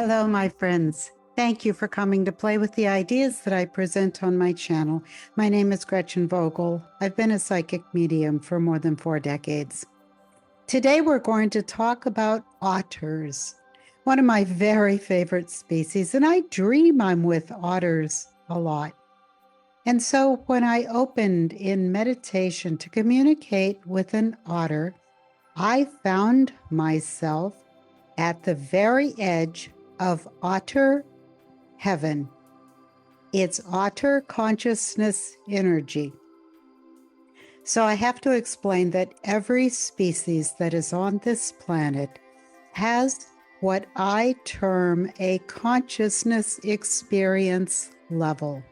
Hello, my friends. Thank you for coming to play with the ideas that I present on my channel. My name is Gretchen Vogel. I've been a psychic medium for more than 4 decades. Today, we're going to talk about otters, one of my very favorite species, and I dream I'm with otters a lot. And so when I opened in meditation to communicate with an otter, I found myself at the very edge of otter heaven. It's otter consciousness energy. So I have to explain that every species that is on this planet has what I term a consciousness experience level.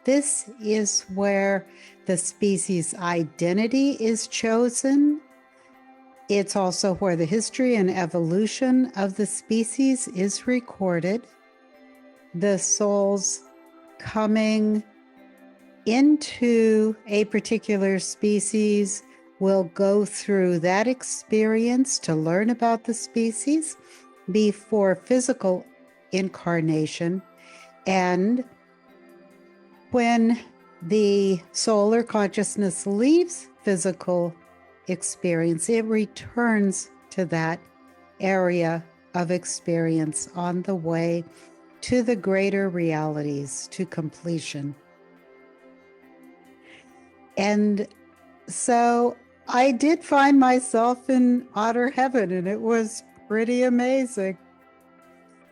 This is where the species identity is chosen. It's also where the history and evolution of the species is recorded. The souls coming into a particular species will go through that experience to learn about the species before physical incarnation. And when the soul or consciousness leaves physical experience, it returns to that area of experience on the way to the greater realities, to completion. And so I did find myself in otter heaven, and it was pretty amazing.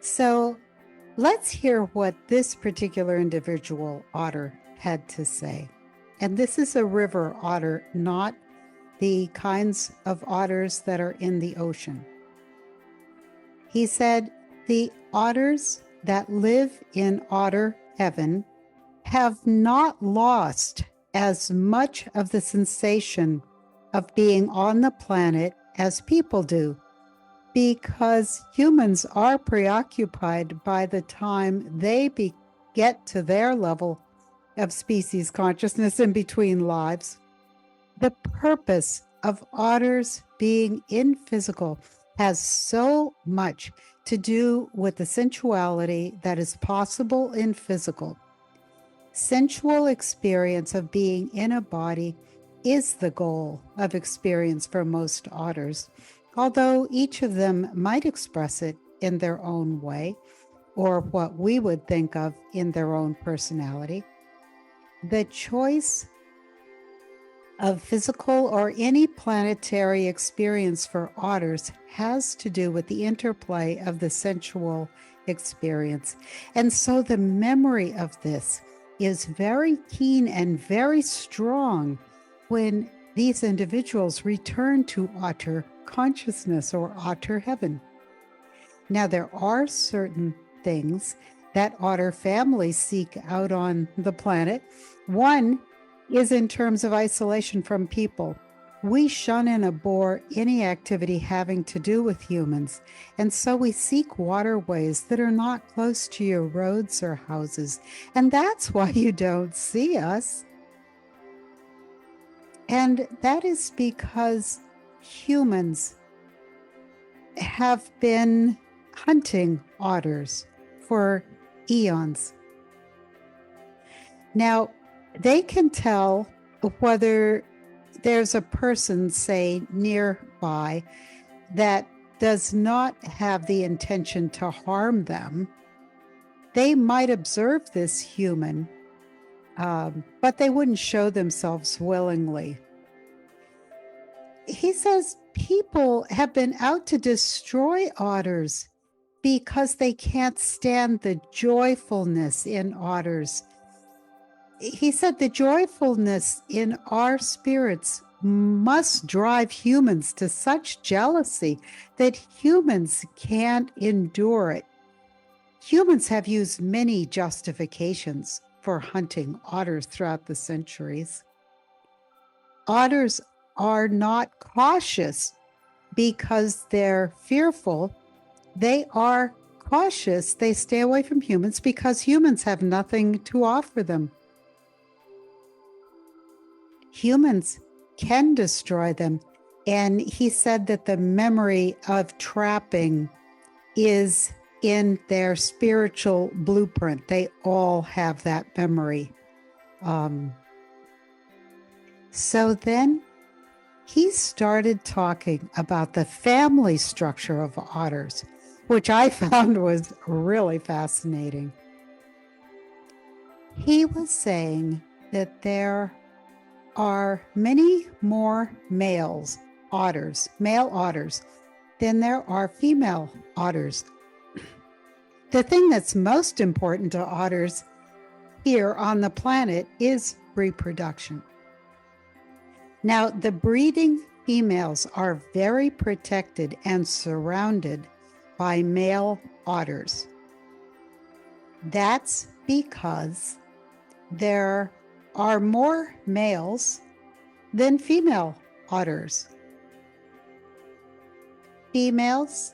So let's hear what this particular individual otter had to say. And this is a river otter, not the kinds of otters that are in the ocean. He said, the otters that live in otter heaven have not lost as much of the sensation of being on the planet as people do, because humans are preoccupied by the time they get to their level of species consciousness in between lives. The purpose of otters being in physical has so much to do with the sensuality that is possible in physical. Sensual experience of being in a body is the goal of experience for most otters, although each of them might express it in their own way, or what we would think of in their own personality. The choice of physical or any planetary experience for otters has to do with the interplay of the sensual experience. And so the memory of this is very keen and very strong when these individuals return to otter consciousness or otter heaven. Now, there are certain things that otter families seek out on the planet. One is in terms of isolation from people. We shun and abhor any activity having to do with humans, and so we seek waterways that are not close to your roads or houses, and that's why you don't see us. And that is because humans have been hunting otters for eons. Now, they can tell whether there's a person, say, nearby that does not have the intention to harm them. They might observe this human, but they wouldn't show themselves willingly. He says people have been out to destroy otters because they can't stand the joyfulness in otters. He said the joyfulness in our spirits must drive humans to such jealousy that humans can't endure it. Humans have used many justifications for hunting otters throughout the centuries. Otters are not cautious because they're fearful. They are cautious. They stay away from humans because humans have nothing to offer them. Humans can destroy them. And he said that the memory of trapping is in their spiritual blueprint. They all have that memory. So then he started talking about the family structure of otters, which I found was really fascinating. He was saying that there are many more male otters, than there are female otters. The thing that's most important to otters here on the planet is reproduction. Now, the breeding females are very protected and surrounded by male otters. That's because there are more males than female otters. Females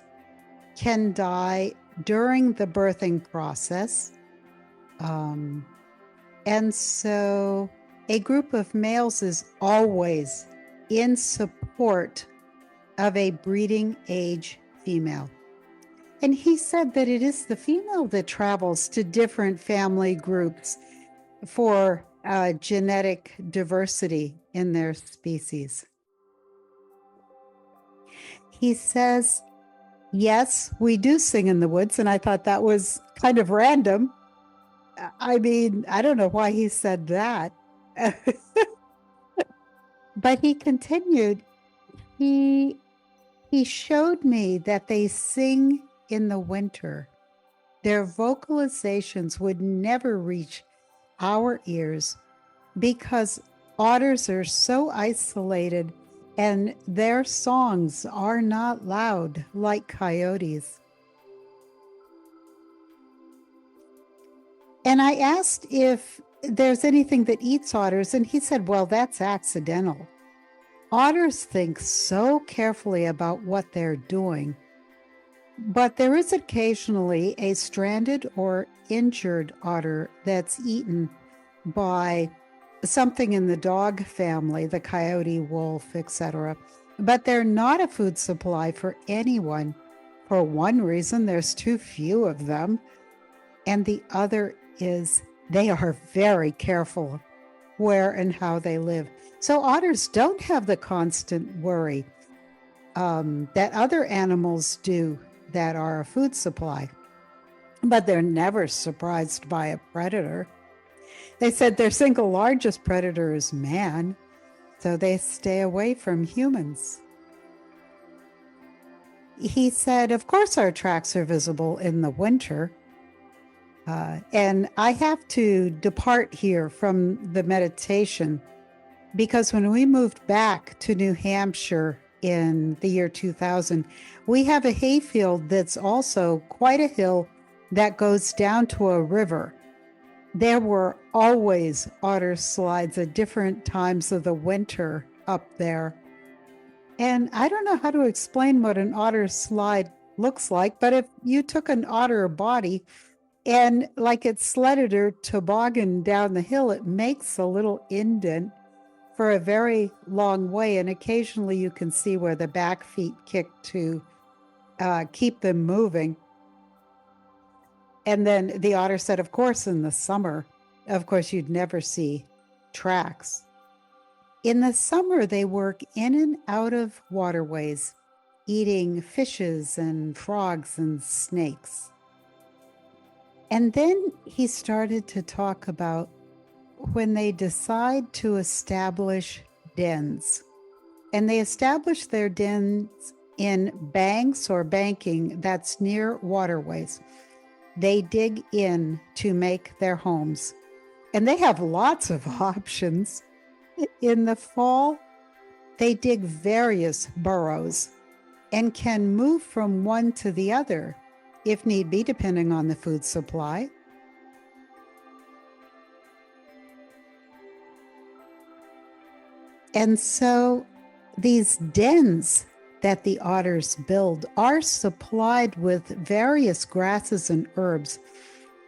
can die during the birthing process. And so a group of males is always in support of a breeding age female. And he said that it is the female that travels to different family groups for genetic diversity in their species. He says, yes, we do sing in the woods. And I thought that was kind of random. I mean, I don't know why he said that. But he continued, he showed me that they sing in the winter. Their vocalizations would never reach our ears because otters are so isolated and their songs are not loud like coyotes. And I asked if there's anything that eats otters, and he said, well, that's accidental. Otters think so carefully about what they're doing, but there is occasionally a stranded or injured otter that's eaten by something in the dog family, the coyote, wolf, etc. But they're not a food supply for anyone. For one reason, there's too few of them. And the other is they are very careful where and how they live. So otters don't have the constant worry that other animals do that are a food supply. But they're never surprised by a predator. They said their single largest predator is man, so they stay away from humans. He said, of course, our tracks are visible in the winter. And I have to depart here from the meditation because when we moved back to New Hampshire in the year 2000, we have a hayfield that's also quite a hill that goes down to a river. There were always otter slides at different times of the winter up there. And I don't know how to explain what an otter slide looks like, but if you took an otter body and like it sledded or toboggan down the hill, it makes a little indent for a very long way. And occasionally you can see where the back feet kick to keep them moving. And then the otter said, of course, in the summer, of course, you'd never see tracks. In the summer, they work in and out of waterways, eating fishes and frogs and snakes. And then he started to talk about when they decide to establish dens. And they establish their dens in banks or banking that's near waterways. They dig in to make their homes. And they have lots of options. In the fall, they dig various burrows and can move from one to the other if need be, depending on the food supply. And so these dens that the otters build are supplied with various grasses and herbs.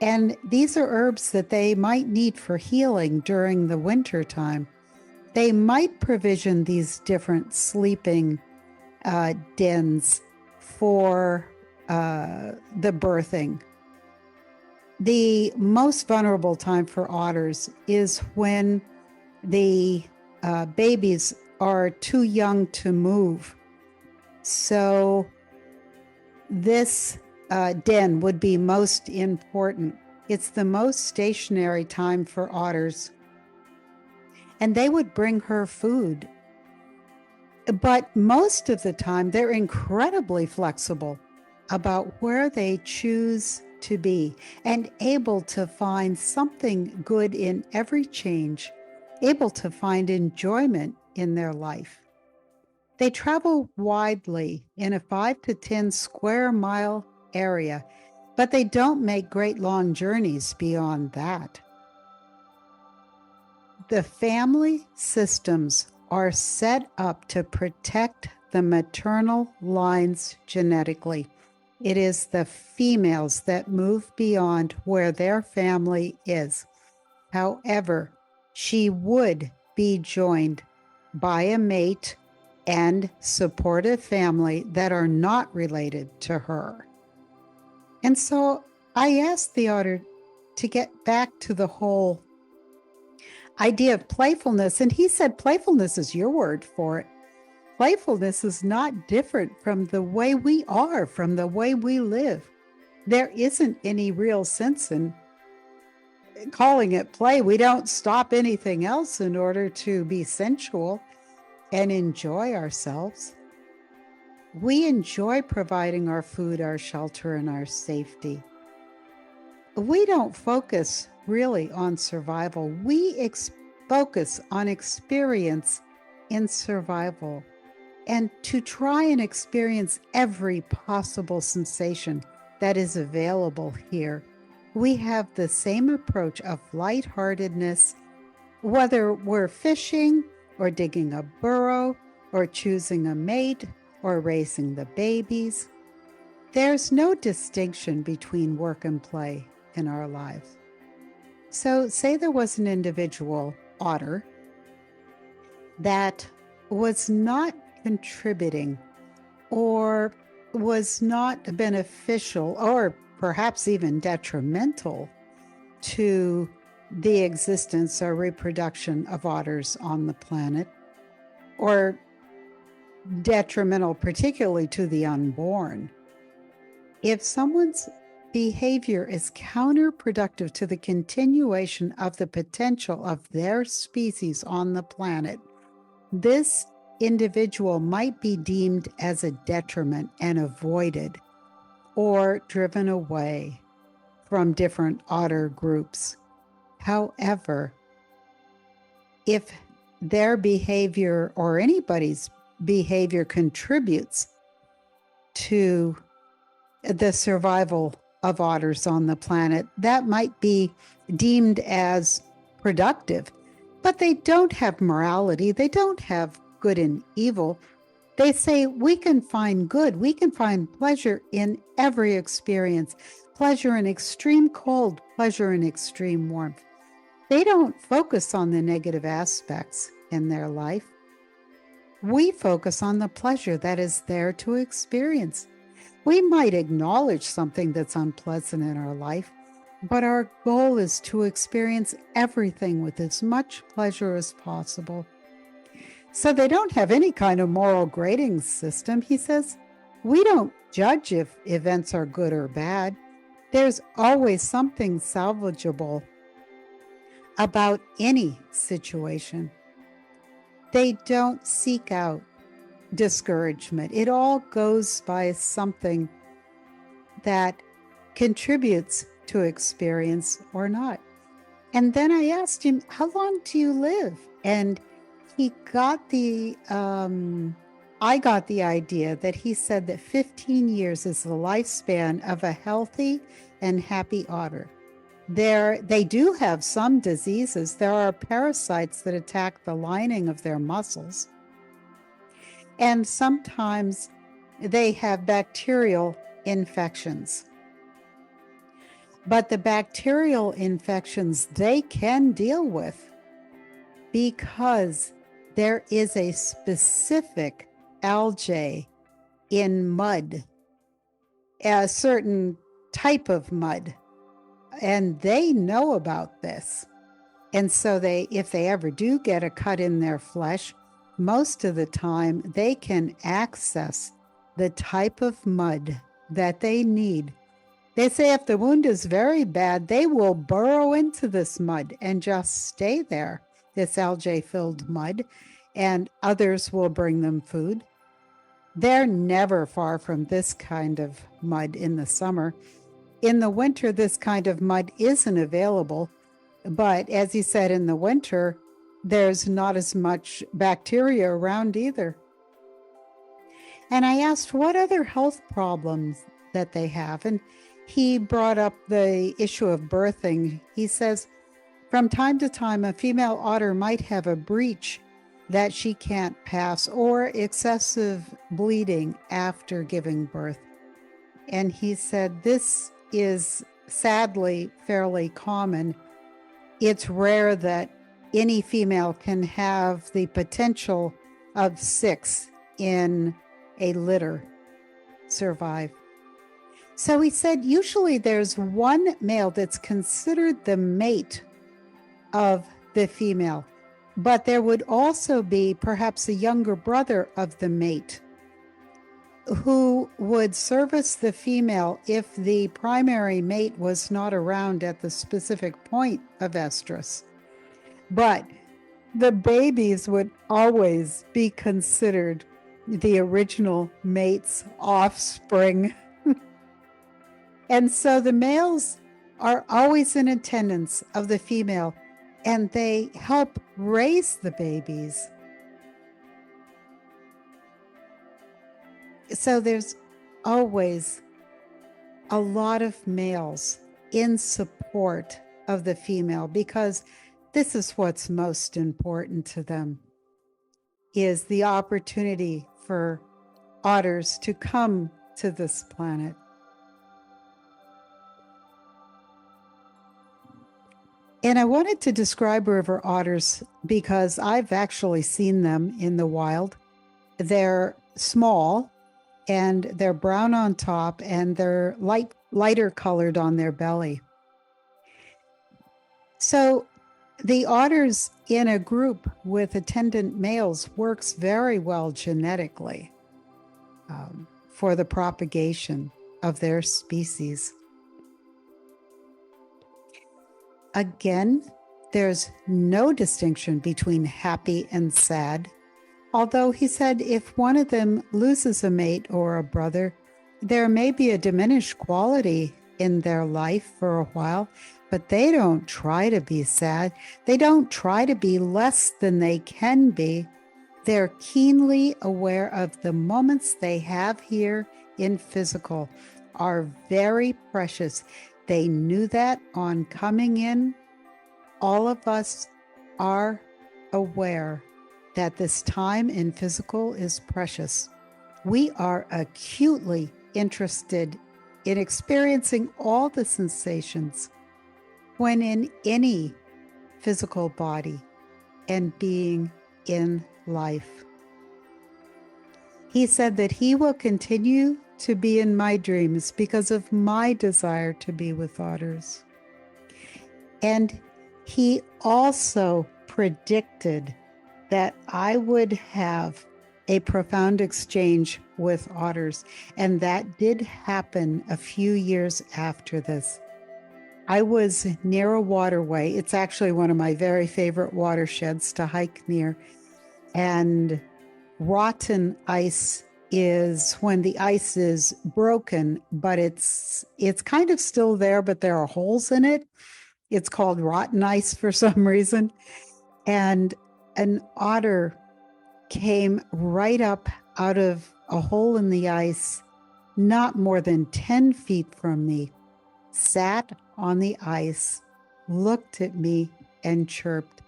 And these are herbs that they might need for healing during the winter time. They might provision these different sleeping dens for the birthing. The most vulnerable time for otters is when the babies are too young to move. So this den would be most important. It's the most stationary time for otters. And they would bring her food. But most of the time, they're incredibly flexible about where they choose to be and able to find something good in every change, able to find enjoyment in their life. They travel widely in a 5 to 10 square mile area, but they don't make great long journeys beyond that. The family systems are set up to protect the maternal lines genetically. It is the females that move beyond where their family is. However, she would be joined by a mate and supportive family that are not related to her. And so I asked the otter to get back to the whole idea of playfulness, and he said playfulness is your word for it. Playfulness is not different from the way we are, from the way we live. There isn't any real sense in calling it play. We don't stop anything else in order to be sensual and enjoy ourselves. We enjoy providing our food, our shelter, and our safety. We don't focus really on survival. We focus on experience in survival, and to try and experience every possible sensation that is available here. We have the same approach of lightheartedness, whether we're fishing or digging a burrow or choosing a mate or raising the babies. There's no distinction between work and play in our lives. So say there was an individual otter that was not contributing or was not beneficial or perhaps even detrimental to the existence or reproduction of otters on the planet, or detrimental particularly to the unborn. If someone's behavior is counterproductive to the continuation of the potential of their species on the planet, this individual might be deemed as a detriment and avoided or driven away from different otter groups. However, if their behavior or anybody's behavior contributes to the survival of otters on the planet, that might be deemed as productive. But they don't have morality. They don't have good and evil. They say we can find good. We can find pleasure in every experience, pleasure in extreme cold, pleasure in extreme warmth. They don't focus on the negative aspects in their life. We focus on the pleasure that is there to experience. We might acknowledge something that's unpleasant in our life, but our goal is to experience everything with as much pleasure as possible. So they don't have any kind of moral grading system. He says, we don't judge if events are good or bad. There's always something salvageable about any situation. They don't seek out discouragement. It all goes by something that contributes to experience or not. And then I asked him, how long do you live? And he got I got the idea that he said that 15 years is the lifespan of a healthy and happy otter. They do have some diseases. There are parasites that attack the lining of their muscles. And sometimes they have bacterial infections. But the bacterial infections they can deal with because there is a specific algae in mud a certain type of mud, and they know about this. And so if they ever do get a cut in their flesh, most of the time they can access the type of mud that they need. They say if the wound is very bad, they will burrow into this mud and just stay there, this algae-filled mud, and others will bring them food. They're never far from this kind of mud in the summer. In the winter, this kind of mud isn't available, but as he said, in the winter, there's not as much bacteria around either. And I asked what other health problems that they have, and he brought up the issue of birthing. He says, from time to time, a female otter might have a breach that she can't pass or excessive bleeding after giving birth. And he said this is sadly fairly common. It's rare that any female can have the potential of 6 in a litter survive. So he said usually there's one male that's considered the mate of the female, but there would also be perhaps a younger brother of the mate who would service the female if the primary mate was not around at the specific point of estrus. But the babies would always be considered the original mate's offspring. And so the males are always in attendance of the female, and they help raise the babies. So there's always a lot of males in support of the female because this is what's most important to them, is the opportunity for otters to come to this planet. And I wanted to describe river otters because I've actually seen them in the wild. They're small and they're brown on top and they're lighter colored on their belly. So the otters in a group with attendant males works very well genetically for the propagation of their species. Again, there's no distinction between happy and sad, although he said if one of them loses a mate or a brother, there may be a diminished quality in their life for a while, but they don't try to be sad. They don't try to be less than they can be. They're keenly aware of the moments they have here in physical are very precious. They knew that on coming in. All of us are aware that this time in physical is precious. We are acutely interested in experiencing all the sensations when in any physical body and being in life. He said that he will continue to be in my dreams because of my desire to be with otters. And he also predicted that I would have a profound exchange with otters, and that did happen a few years after this. I was near a waterway. It's actually one of my very favorite watersheds to hike near, and rotten ice is when the ice is broken, but it's kind of still there, but there are holes in it. It's called rotten ice for some reason. And an otter came right up out of a hole in the ice, not more than 10 feet from me, sat on the ice, looked at me, and chirped.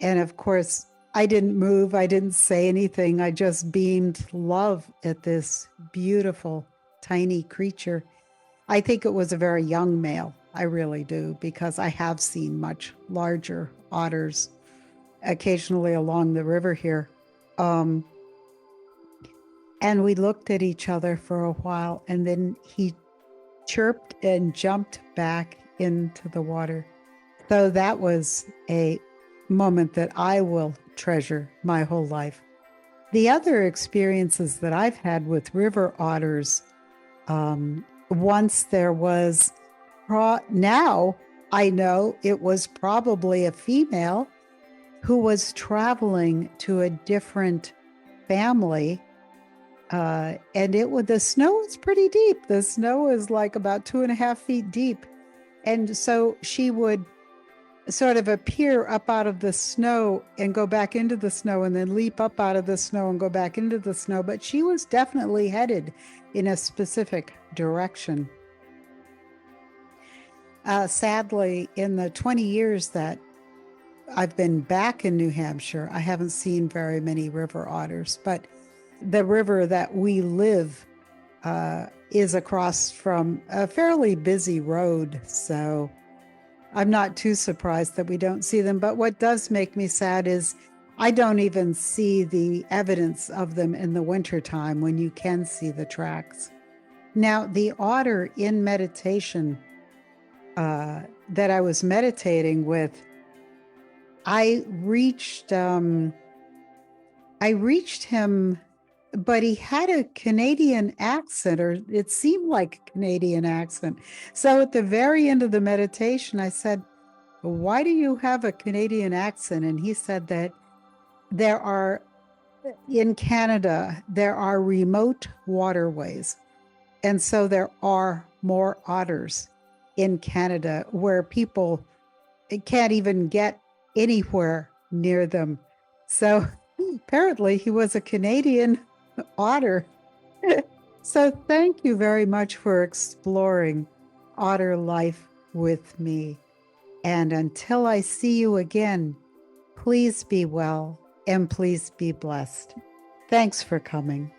And of course, I didn't move. I didn't say anything. I just beamed love at this beautiful, tiny creature. I think it was a very young male. I really do, because I have seen much larger otters occasionally along the river here. And we looked at each other for a while, and then he chirped and jumped back into the water. So that was a moment that I will treasure my whole life. The other experiences that I've had with river otters, once there was, now I know it was probably a female who was traveling to a different family. And the snow was pretty deep. The snow was like about 2.5 feet deep. And so she would sort of appear up out of the snow and go back into the snow and then leap up out of the snow and go back into the snow. But she was definitely headed in a specific direction. Sadly, in the 20 years that I've been back in New Hampshire, I haven't seen very many river otters, but the river that we live is across from a fairly busy road. So I'm not too surprised that we don't see them. But what does make me sad is I don't even see the evidence of them in the wintertime when you can see the tracks. Now, the otter in meditation that I was meditating with, I reached him, but he had a Canadian accent, or it seemed like a Canadian accent. So at the very end of the meditation, I said, "Why do you have a Canadian accent?" And he said that in Canada, there are remote waterways. And so there are more otters in Canada where people can't even get anywhere near them. So apparently he was a Canadian otter. So thank you very much for exploring otter life with me. And until I see you again, please be well and please be blessed. Thanks for coming.